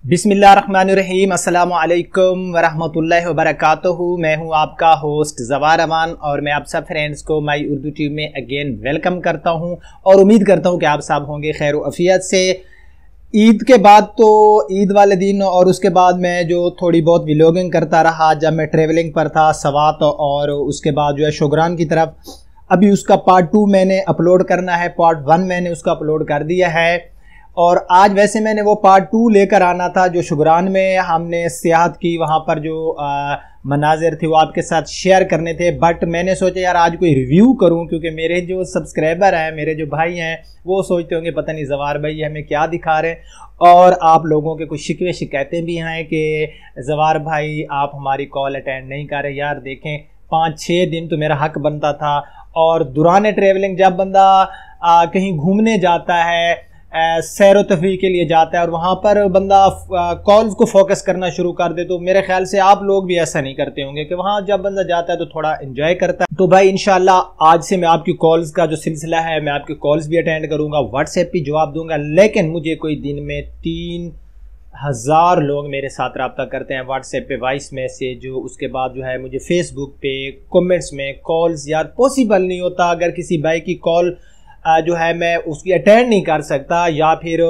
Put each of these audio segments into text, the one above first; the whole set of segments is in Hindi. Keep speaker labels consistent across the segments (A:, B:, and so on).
A: बिस्मिल्लाहिर्रहमानिर्रहीम, अस्सलामु अलैकुम वरहमतुल्लाहि वबरकातुहू। मैं हूं आपका होस्ट ज़वार अमान और मैं आप सब फ्रेंड्स को माई उर्दू ट्यूब में अगेन वेलकम करता हूं और उम्मीद करता हूं कि आप सब होंगे खैर अफियत से। ईद के बाद तो ईद वाले दिन और उसके बाद मैं जो थोड़ी बहुत व्लॉगिंग करता रहा जब मैं ट्रेवलिंग पर था सवात, और उसके बाद जो है शुगरान की तरफ। अभी उसका पार्ट 2 मैंने अपलोड करना है, पार्ट 1 मैंने उसका अपलोड कर दिया है और आज वैसे मैंने वो पार्ट 2 लेकर आना था जो शुगरान में हमने सियाहत की, वहाँ पर जो मनाजिर थे वो आपके साथ शेयर करने थे। बट मैंने सोचा यार आज कोई रिव्यू करूं, क्योंकि मेरे जो सब्सक्राइबर हैं, मेरे जो भाई हैं, वो सोचते होंगे पता नहीं ज़वार भाई हमें क्या दिखा रहे हैं। और आप लोगों के कुछ शिकवे शिकायतें भी हैं कि ज़वार भाई आप हमारी कॉल अटेंड नहीं कर रहे। यार देखें 5-6 दिन तो मेरा हक बनता था, और दौरान ट्रेवलिंग जब बंदा कहीं घूमने जाता है, सैर व तफरीह के लिए जाता है और वहाँ पर बंदा कॉल्स को फोकस करना शुरू कर दे, तो मेरे ख्याल से आप लोग भी ऐसा नहीं करते होंगे कि वहाँ जब बंदा जाता है तो थोड़ा एंजॉय करता है। तो भाई इंशाल्लाह आज से मैं आपकी कॉल्स का जो सिलसिला है, मैं आपकी कॉल्स भी अटेंड करूँगा, व्हाट्सएप पे जवाब दूंगा। लेकिन मुझे कोई दिन में 3000 लोग मेरे साथ रब्ता करते हैं व्हाट्सएप पे, वॉइस मैसेज, उसके बाद जो है मुझे फेसबुक पे कमेंट्स में कॉल्स। यार पॉसिबल नहीं होता अगर किसी भाई की कॉल जो है मैं उसकी अटेंड नहीं कर सकता या फिर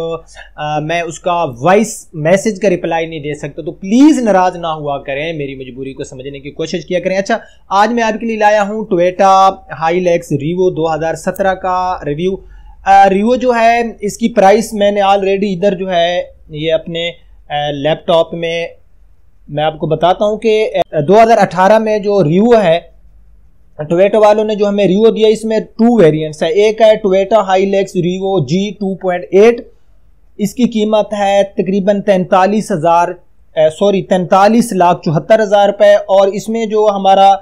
A: मैं उसका वॉइस मैसेज का रिप्लाई नहीं दे सकता, तो प्लीज़ नाराज़ ना हुआ करें, मेरी मजबूरी को समझने की कोशिश किया करें। अच्छा, आज मैं आपके लिए लाया हूँ टोयोटा हाईलैक्स रेवो 2017 का रिव्यू। रेवो जो है इसकी प्राइस मैंने ऑलरेडी इधर जो है ये अपने लैपटॉप में मैं आपको बताता हूँ कि 2018 में जो रेवो है टोयोटा वालों ने जो हमें रेवो दिया, इसमें 2 वेरिएंट्स है। एक है टोयोटा हाईलैक्स रेवो G 2.8, इसकी कीमत है तकरीबन 43,74,000 रुपये। और इसमें जो हमारा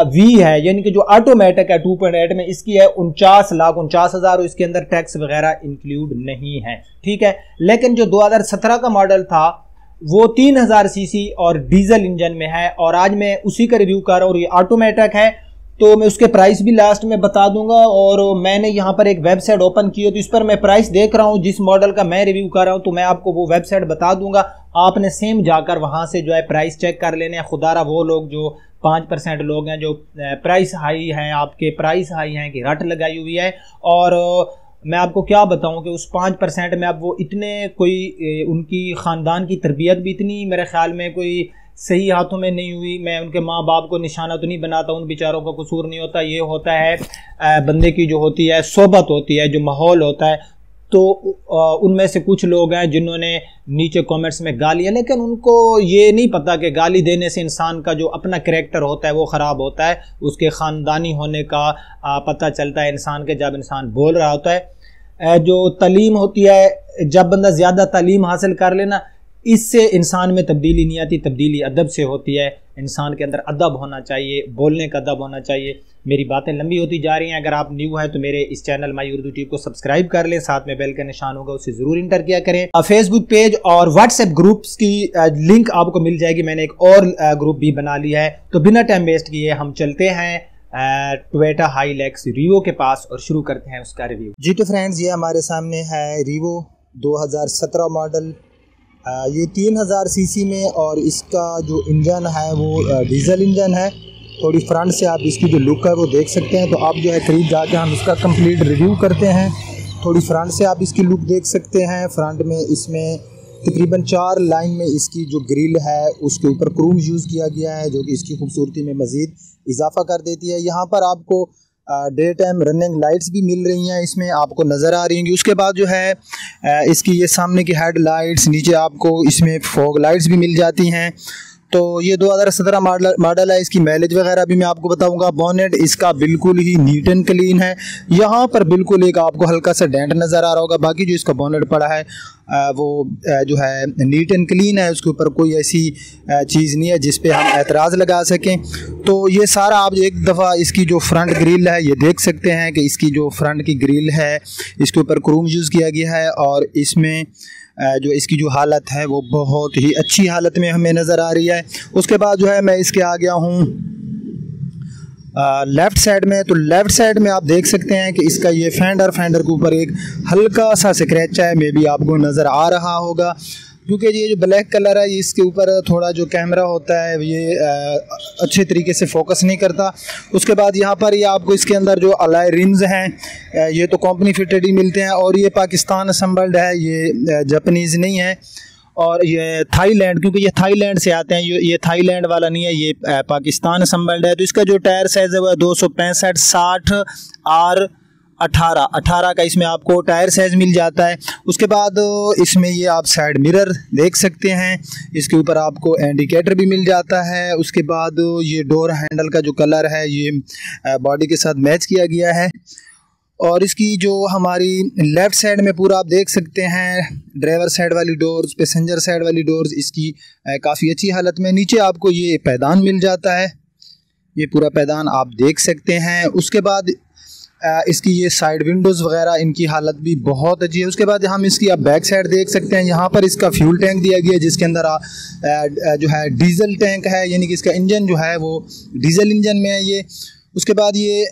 A: V है यानी कि जो ऑटोमेटिक है 2.8 में, इसकी है 49,49,000, इसके अंदर टैक्स वगैरह इंक्लूड नहीं है, ठीक है। लेकिन जो 2017 का मॉडल था वो 3000 सीसी और डीजल इंजन में है, और आज मैं उसी का रिव्यू कर रहा हूँ और ये ऑटोमेटिक है, तो मैं उसके प्राइस भी लास्ट में बता दूंगा। और मैंने यहाँ पर एक वेबसाइट ओपन की है तो इस पर मैं प्राइस देख रहा हूँ जिस मॉडल का मैं रिव्यू कर रहा हूँ, तो मैं आपको वो वेबसाइट बता दूंगा, आपने सेम जाकर वहाँ से जो है प्राइस चेक कर लेने हैं। खुदारा वो लोग जो 5% लोग हैं जो प्राइस हाई हैं, आपके प्राइस हाई हैं कि रट लगाई हुई है। और मैं आपको क्या बताऊं कि उस 5% में अब वो इतने कोई उनकी ख़ानदान की तरबियत भी इतनी मेरे ख्याल में कोई सही हाथों में नहीं हुई। मैं उनके माँ बाप को निशाना तो नहीं बनाता, उन बेचारों का कसूर नहीं होता, ये होता है बंदे की जो होती है सोबत होती है, जो माहौल होता है। तो उनमें से कुछ लोग हैं जिन्होंने नीचे कमेंट्स में गालियाँ, लेकिन उनको ये नहीं पता कि गाली देने से इंसान का जो अपना करैक्टर होता है वो ख़राब होता है, उसके ख़ानदानी होने का पता चलता है इंसान के जब इंसान बोल रहा होता है। जो तालीम होती है, जब बंदा ज़्यादा तालीम हासिल कर लेना, इससे इंसान में तब्दीली नहीं आती, तब्दीली अदब से होती है। इंसान के अंदर अदब होना चाहिए, बोलने का अदब होना चाहिए। मेरी बातें लंबी होती जा रही हैं, अगर आप न्यू हैं तो मेरे इस चैनल माई उर्दू ट्यूब को सब्सक्राइब कर लें, साथ में बेल का निशान होगा उसे ज़रूर इंटर किया करें। फेसबुक पेज और व्हाट्सएप ग्रुप्स की लिंक आपको मिल जाएगी, मैंने एक और ग्रुप भी बना लिया है। तो बिना टाइम वेस्ट किए हम चलते हैं टोयोटा हाईलैक्स रेवो के पास और शुरू करते हैं उसका रिव्यू।
B: जी तो फ्रेंड्स, ये हमारे सामने है रेवो 2017 मॉडल। ये 3000 सीसी में, और इसका जो इंजन है वो डीजल इंजन है। थोड़ी फ्रंट से आप इसकी जो लुक है वो देख सकते हैं, तो आप जो है करीब जाके हम इसका कंप्लीट रिव्यू करते हैं। थोड़ी फ्रंट से आप इसकी लुक देख सकते हैं। फ्रंट में इसमें तकरीबन 4 लाइन में इसकी जो ग्रिल है उसके ऊपर क्रोम यूज़ किया गया है, जो कि इसकी खूबसूरती में मज़ीद इजाफा कर देती है। यहाँ पर आपको डे टाइम रनिंग लाइट्स भी मिल रही हैं, इसमें आपको नज़र आ रही होंगी। उसके बाद जो है इसकी ये सामने की हेड लाइट्स, नीचे आपको इसमें फॉग लाइट्स भी मिल जाती हैं। तो ये 2017 मॉडल है। इसकी माइलेज वगैरह भी मैं आपको बताऊंगा। बोनेट इसका बिल्कुल ही नीट एंड क्लीन है, यहाँ पर बिल्कुल एक आपको हल्का सा डेंट नज़र आ रहा होगा, बाकी जो इसका बोनेट पड़ा है वो जो है नीट एंड क्लीन है, उसके ऊपर कोई ऐसी चीज़ नहीं है जिस पे हम एतराज़ लगा सकें। तो ये सारा आप एक दफ़ा इसकी जो फ्रंट ग्रिल है ये देख सकते हैं कि इसकी जो फ्रंट की ग्रिल है इसके ऊपर क्रोम यूज़ किया गया है, और इसमें जो इसकी जो हालत है वो बहुत ही अच्छी हालत में हमें नज़र आ रही है। उसके बाद जो है मैं इसके आ गया हूँ लेफ़्ट साइड में। तो लेफ़्ट साइड में आप देख सकते हैं कि इसका ये फेंडर के ऊपर एक हल्का सा स्क्रैच है, मे बी आपको नज़र आ रहा होगा। क्योंकि ये जो ब्लैक कलर है इसके ऊपर थोड़ा जो कैमरा होता है ये अच्छे तरीके से फोकस नहीं करता। उसके बाद यहाँ पर ये आपको इसके अंदर जो अलाई रिम्स हैं ये तो कंपनी फिटेड ही मिलते हैं, और ये पाकिस्तान असम्बल्ड है, ये जापानीज़ नहीं है। और ये थाईलैंड, क्योंकि ये थाईलैंड से आते हैं, ये थाईलैंड वाला नहीं है, ये पाकिस्तान असम्बल्ड है। तो इसका जो टायर साइज़ है वह 265 60 R 18 का इसमें आपको टायर साइज़ मिल जाता है। उसके बाद इसमें ये आप साइड मिरर देख सकते हैं, इसके ऊपर आपको इंडिकेटर भी मिल जाता है। उसके बाद ये डोर हैंडल का जो कलर है ये बॉडी के साथ मैच किया गया है। और इसकी जो हमारी लेफ़्ट साइड में पूरा आप देख सकते हैं, ड्राइवर साइड वाली डोर्स, पैसेंजर साइड वाली डोर्स इसकी काफ़ी अच्छी हालत में। नीचे आपको ये पैदान मिल जाता है, ये पूरा पैदान आप देख सकते हैं। उसके बाद इसकी ये साइड विंडोज़ वगैरह इनकी हालत भी बहुत अच्छी है। उसके बाद हम इसकी आप बैक साइड देख सकते हैं, यहाँ पर इसका फ्यूल टैंक दिया गया है जिसके अंदर जो है डीज़ल टैंक है, यानी कि इसका इंजन जो है वो डीज़ल इंजन में है ये। उसके बाद ये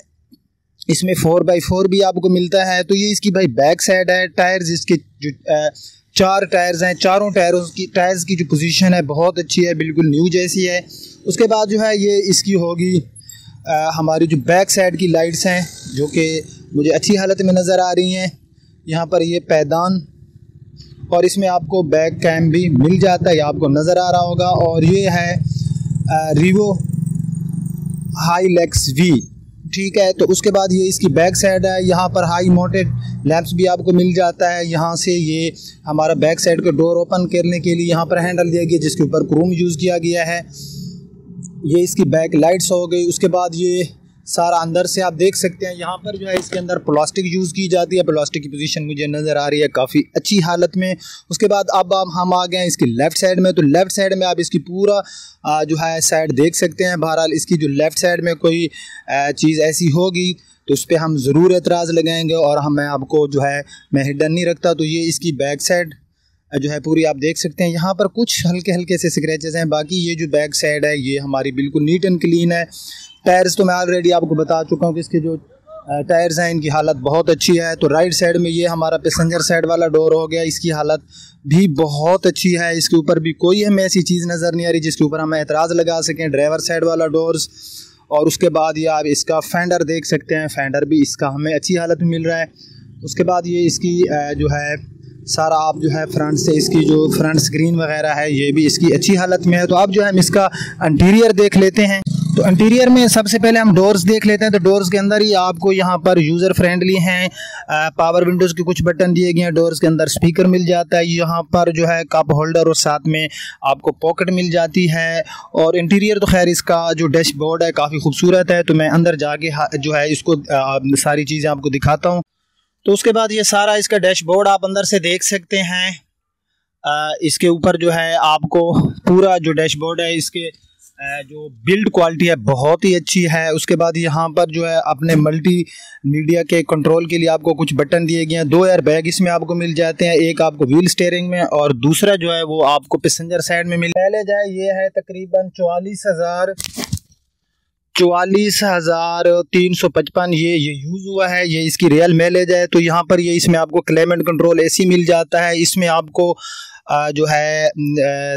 B: इसमें 4x4 भी आपको मिलता है। तो ये इसकी भाई बैक साइड है। टायर्स इसके जो 4 टायर्स हैं, चारों टायर्स की जो पोजीशन है बहुत अच्छी है, बिल्कुल न्यू जैसी है। उसके बाद जो है ये इसकी होगी हमारी जो बैक साइड की लाइट्स हैं जो कि मुझे अच्छी हालत में नज़र आ रही हैं। यहाँ पर ये पैदान और इसमें आपको बैक कैम भी मिल जाता है, ये आपको नज़र आ रहा होगा। और ये है रिवो hilux V, ठीक है। तो उसके बाद ये इसकी बैक साइड है, यहाँ पर हाई माउंटेड लैंप्स भी आपको मिल जाता है। यहाँ से ये हमारा बैक साइड का डोर ओपन करने के लिए यहाँ पर हैंडल दिया गया जिसके ऊपर क्रोम यूज़ किया गया है। ये इसकी बैक लाइट्स हो गई। उसके बाद ये सारा अंदर से आप देख सकते हैं, यहाँ पर जो है इसके अंदर प्लास्टिक यूज़ की जाती है। प्लास्टिक की पोजीशन मुझे नज़र आ रही है काफ़ी अच्छी हालत में। उसके बाद अब हम आ गए हैं इसकी लेफ़्ट साइड में। तो लेफ़्ट साइड में आप इसकी पूरा जो है साइड देख सकते हैं। बहरहाल इसकी जो लेफ़्ट साइड में कोई चीज़ ऐसी होगी तो उस पर हम ज़रूर एतराज़ लगाएंगे, और मैं आपको जो है मैं हिडन नहीं रखता। तो ये इसकी बैक साइड जो है पूरी आप देख सकते हैं। यहाँ पर कुछ हल्के हल्के से स्क्रैचेस हैं, बाकी ये जो बैक साइड है ये हमारी बिल्कुल नीट एंड क्लीन है। टायर्स तो मैं ऑलरेडी आपको बता चुका हूँ कि इसके जो टायर्स हैं इनकी हालत बहुत अच्छी है। तो राइट साइड में ये हमारा पैसेंजर साइड वाला डोर हो गया, इसकी हालत भी बहुत अच्छी है। इसके ऊपर भी कोई हमें ऐसी चीज़ नज़र नहीं आ रही जिसके ऊपर हम एतराज़ लगा सकें। ड्राइवर साइड वाला डोर्स, और उसके बाद ये आप इसका फेंडर देख सकते हैं, फेंडर भी इसका हमें अच्छी हालत में मिल रहा है। उसके बाद ये इसकी जो है सारा आप जो है फ्रंट से इसकी जो फ्रंट स्क्रीन वगैरह है ये भी इसकी अच्छी हालत में है। तो अब जो है हम इसका इंटीरियर देख लेते हैं। तो इंटीरियर में सबसे पहले हम डोर्स देख लेते हैं। तो डोर्स के अंदर ही आपको यहाँ पर यूज़र फ्रेंडली हैं, पावर विंडोज़ के कुछ बटन दिए गए हैं। डोर्स के अंदर स्पीकर मिल जाता है, यहाँ पर जो है कप होल्डर और साथ में आपको पॉकेट मिल जाती है। और इंटीरियर तो खैर इसका जो डैशबोर्ड है काफ़ी खूबसूरत है। तो मैं अंदर जाके जो है इसको सारी चीज़ें आपको दिखाता हूँ। तो उसके बाद ये सारा इसका डैशबोर्ड आप अंदर से देख सकते हैं। इसके ऊपर जो है आपको पूरा जो डैशबोर्ड है इसके जो बिल्ड क्वालिटी है बहुत ही अच्छी है। उसके बाद यहाँ पर जो है अपने मल्टी मीडिया के कंट्रोल के लिए आपको कुछ बटन दिए गए हैं। 2 एयर बैग इसमें आपको मिल जाते हैं, एक आपको व्हील स्टीयरिंग में और दूसरा जो है वो आपको पैसेंजर साइड में मिल जाए। ये है तकरीबन 44,355 ये यूज़ हुआ है, ये इसकी रियल माइलेज है। तो यहाँ पर ये इसमें आपको क्लाइमेट कंट्रोल एसी मिल जाता है। इसमें आपको जो है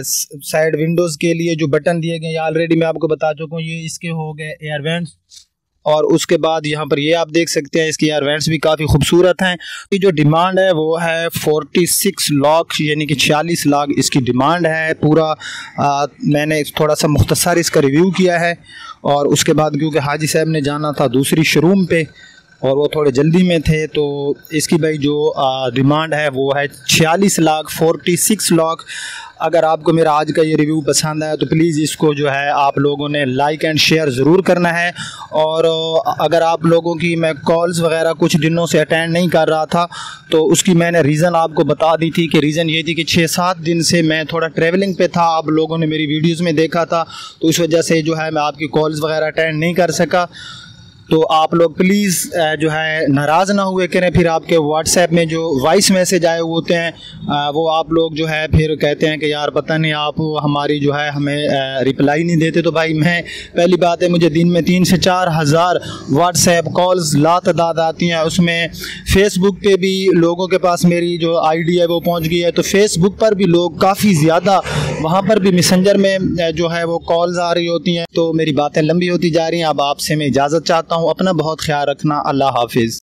B: साइड विंडोज़ के लिए जो बटन दिए गए ऑलरेडी मैं आपको बता चुका हूँ, ये इसके हो गए एयर वेंट्स। और उसके बाद यहाँ पर ये आप देख सकते हैं इसकी एयर वेंट्स भी काफ़ी खूबसूरत हैं। ये जो डिमांड है वो है 46 लाख, यानी कि 46 लाख इसकी डिमांड है। पूरा मैंने थोड़ा सा मुख्तसर इसका रिव्यू किया है। और उसके बाद क्योंकि हाजी साहब ने जाना था दूसरी शोरूम पे और वो थोड़े जल्दी में थे, तो इसकी भाई जो डिमांड है वो है 46 लाख 46 लाख। अगर आपको मेरा आज का ये रिव्यू पसंद आया तो प्लीज़ इसको जो है आप लोगों ने लाइक एंड शेयर ज़रूर करना है। और अगर आप लोगों की मैं कॉल्स वगैरह कुछ दिनों से अटेंड नहीं कर रहा था तो उसकी मैंने रीज़न आपको बता दी थी कि रीज़न ये थी कि 6-7 दिन से मैं थोड़ा ट्रैवलिंग पे था। आप लोगों ने मेरी वीडियोज़ में देखा था, तो इस वजह से जो है मैं आपकी कॉल्स वगैरह अटेंड नहीं कर सका। तो आप लोग प्लीज़ जो है नाराज़ ना हुए करें। फिर आपके व्हाट्सएप में जो वॉइस मैसेज आए हुए होते हैं वो आप लोग जो है फिर कहते हैं कि यार पता नहीं आप हमारी जो है हमें रिप्लाई नहीं देते। तो भाई मैं पहली बात है, मुझे दिन में 3 से 4 हज़ार व्हाट्सएप कॉल्स लातादाद आती हैं। उसमें फ़ेसबुक पे भी लोगों के पास मेरी जो आईडी है वो पहुंच गई है, तो फेसबुक पर भी लोग काफ़ी ज़्यादा, वहाँ पर भी मैसेंजर में जो है वो कॉल्स आ रही होती हैं। तो मेरी बातें लंबी होती जा रही हैं। अब आपसे मैं इजाज़त चाहता हूँ। अपना बहुत ख्याल रखना। अल्लाह हाफिज़।